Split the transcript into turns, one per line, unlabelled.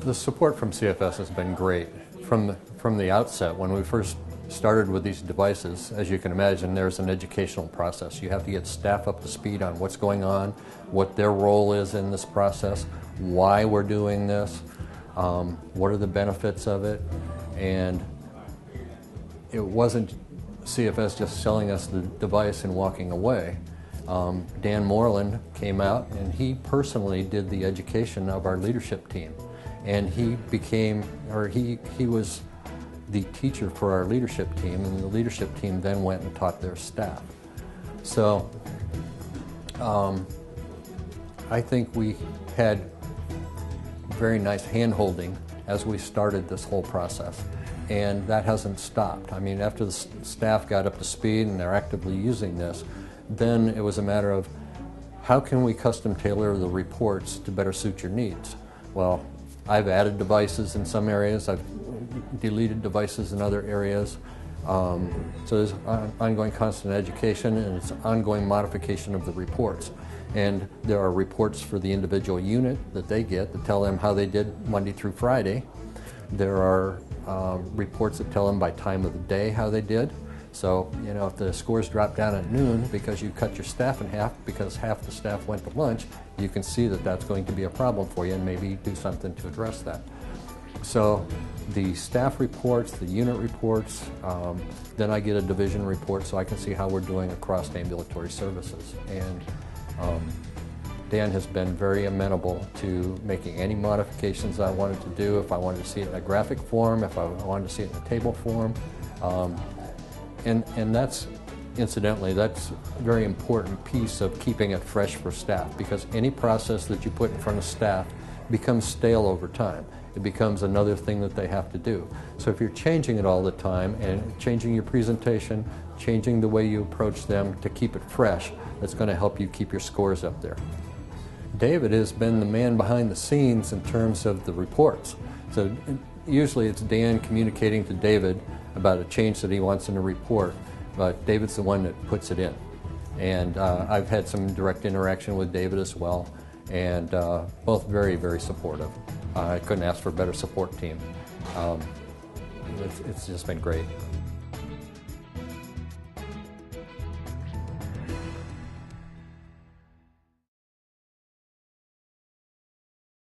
The support from CFS has been great. From the outset, when we first started with these devices, as you can imagine, there's an educational process. You have to get staff up to speed on what's going on, what their role is in this process, why we're doing this, what are the benefits of it, and it wasn't CFS just selling us the device and walking away. Dan Moreland came out and he personally did the education of our leadership team, and he was the teacher for our leadership team, and the leadership team then went and taught their staff. So I think we had very nice hand-holding as we started this whole process, and that hasn't stopped. I mean, after the staff got up to speed and they're actively using this, then it was a matter of how can we custom tailor the reports to better suit your needs. Well, I've added devices in some areas, I've deleted devices in other areas. So there's ongoing constant education, and it's ongoing modification of the reports. And there are reports for the individual unit that they get that tell them how they did Monday through Friday. There are reports that tell them by time of the day how they did. So, you know, if the scores drop down at noon because you cut your staff in half because half the staff went to lunch, you can see that that's going to be a problem for you and maybe do something to address that. So the staff reports, the unit reports, then I get a division report so I can see how we're doing across ambulatory services. And Dan has been very amenable to making any modifications I wanted to do, if I wanted to see it in a graphic form, if I wanted to see it in a table form. And that's, incidentally, that's a very important piece of keeping it fresh for staff, because any process that you put in front of staff becomes stale over time. It becomes another thing that they have to do. So if you're changing it all the time and changing your presentation, changing the way you approach them to keep it fresh, that's going to help you keep your scores up there. David has been the man behind the scenes in terms of the reports. So usually it's Dan communicating to David about a change that he wants in a report, but David's the one that puts it in. And I've had some direct interaction with David as well, and both very, very supportive. I couldn't ask for a better support team. It's just been great.